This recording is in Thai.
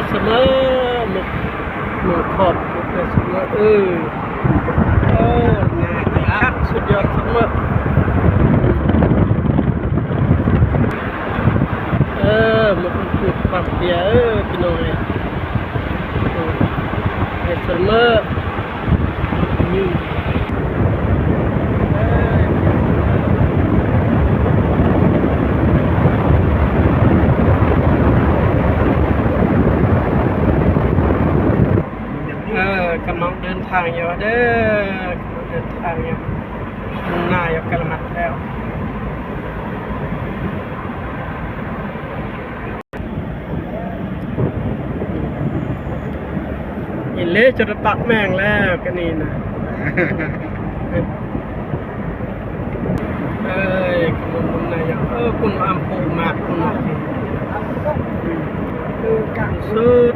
เสมอมือขอบเสมองานคักสุดยอดเสมอมันถูกปรับเดียวพี่น้องเสมอนี่กำลังเดินทางอยู่เด้อกำลังเดินทางอยู่หน้าอยู่กระมัดแล้วอิเล่จะระปักแมงแล้วกันนี่นะคุณมุนนายคุณอัมพูมากคุณกังสุด